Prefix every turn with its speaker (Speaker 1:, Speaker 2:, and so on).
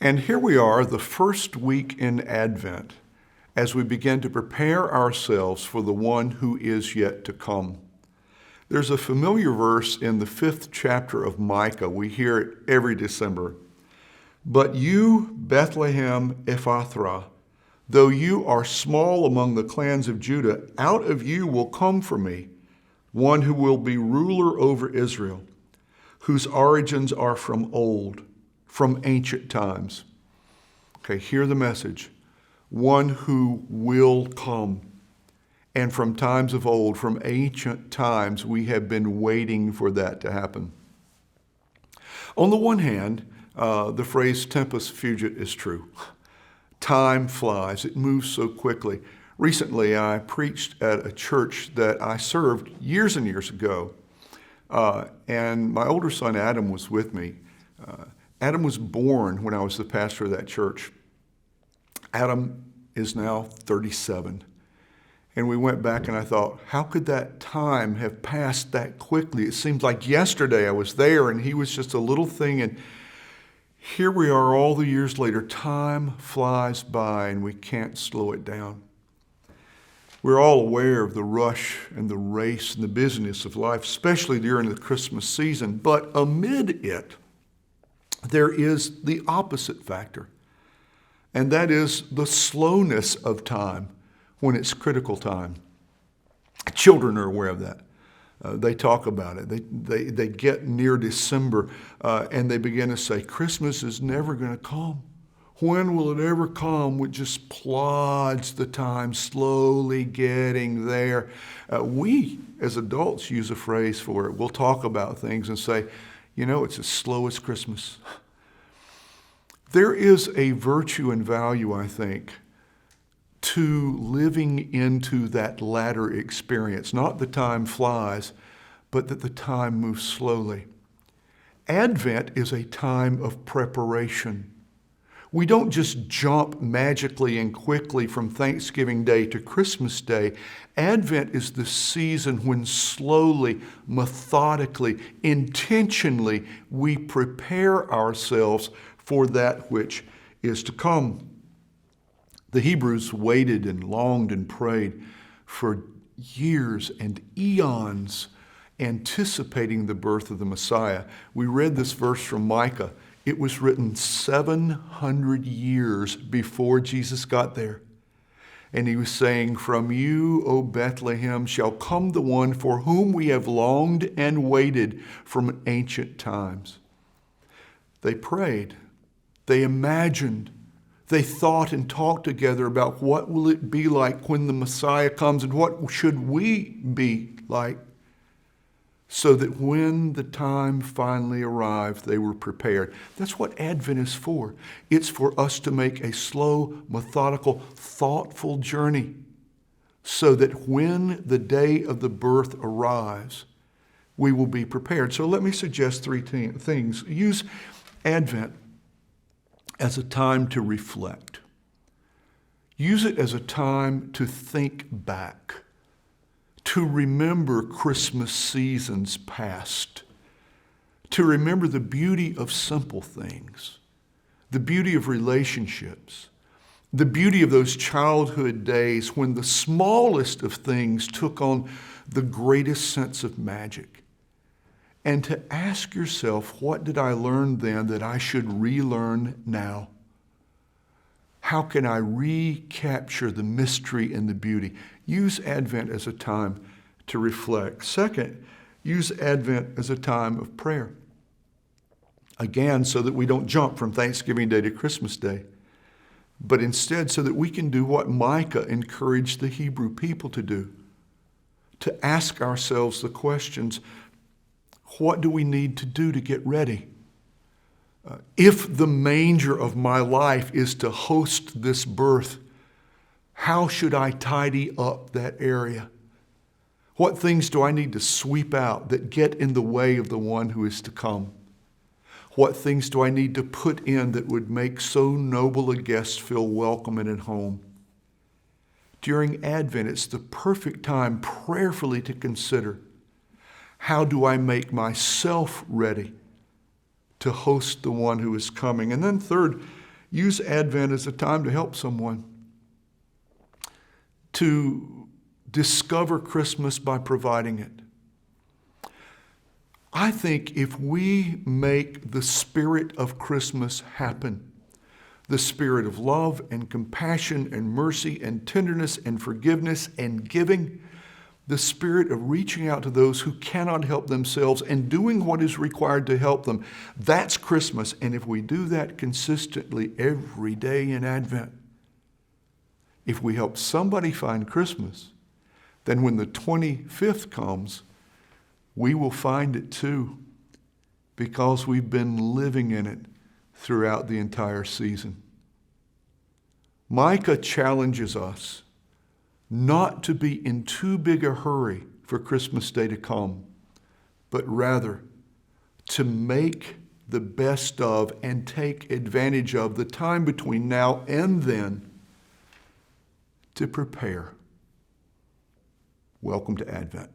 Speaker 1: And here we are, the first week in Advent, as we begin to prepare ourselves for the one who is yet to come. There's a familiar verse in the 5th chapter of Micah. We hear it every December. But you, Bethlehem Ephrathah, though you are small among the clans of Judah, out of you will come for me one who will be ruler over Israel, whose origins are from old, from ancient times. Okay, hear the message. One who will come. And from times of old, from ancient times, we have been waiting for that to happen. On the one hand, the phrase tempus fugit is true. Time flies. It moves so quickly. Recently, I preached at a church that I served years and years ago. And my older son, Adam, was with me. Adam was born when I was the pastor of that church. Adam is now 37. And we went back and I thought, how could that time have passed that quickly? It seems like yesterday I was there and he was just a little thing. And here we are all the years later. Time flies by and we can't slow it down. We're all aware of the rush and the race and the busyness of life, especially during the Christmas season. But amid it, there is the opposite factor, and that is the slowness of time when it's critical time. Children are aware of that. They talk about it. They get near December and they begin to say, Christmas is never going to come. When will it ever come? It just plods the time, slowly getting there. We, as adults, use a phrase for it. We'll talk about things and say, it's as slow as Christmas. There is a virtue and value, I think, to living into that latter experience. Not the time flies, but that the time moves slowly. Advent is a time of preparation. We don't just jump magically and quickly from Thanksgiving Day to Christmas Day. Advent is the season when slowly, methodically, intentionally, we prepare ourselves for that which is to come. The Hebrews waited and longed and prayed for years and eons, anticipating the birth of the Messiah. We read this verse from Micah. It was written 700 years before Jesus got there. And he was saying, from you, O Bethlehem, shall come the one for whom we have longed and waited from ancient times. They prayed. They imagined. They thought and talked together about what will it be like when the Messiah comes and what should we be like, so that when the time finally arrived, they were prepared. That's what Advent is for. It's for us to make a slow, methodical, thoughtful journey so that when the day of the birth arrives, we will be prepared. So let me suggest three things. Use Advent as a time to reflect. Use it as a time to think back, to remember Christmas seasons past, to remember the beauty of simple things, the beauty of relationships, the beauty of those childhood days when the smallest of things took on the greatest sense of magic. And to ask yourself, what did I learn then that I should relearn now? How can I recapture the mystery and the beauty? Use Advent as a time to reflect. Second, use Advent as a time of prayer. Again, so that we don't jump from Thanksgiving Day to Christmas Day, but instead so that we can do what Micah encouraged the Hebrew people to do, to ask ourselves the questions, what do we need to do to get ready? If the manger of my life is to host this birth, how should I tidy up that area? What things do I need to sweep out that get in the way of the one who is to come? What things do I need to put in that would make so noble a guest feel welcome and at home? During Advent, it's the perfect time prayerfully to consider, how do I make myself ready to host the one who is coming? And then third, use Advent as a time to help someone, to discover Christmas by providing it. I think if we make the spirit of Christmas happen, the spirit of love and compassion and mercy and tenderness and forgiveness and giving, the spirit of reaching out to those who cannot help themselves and doing what is required to help them, that's Christmas. And if we do that consistently every day in Advent, if we help somebody find Christmas, then when the 25th comes, we will find it too, because we've been living in it throughout the entire season. Micah challenges us not to be in too big a hurry for Christmas Day to come, but rather to make the best of and take advantage of the time between now and then to prepare. Welcome to Advent.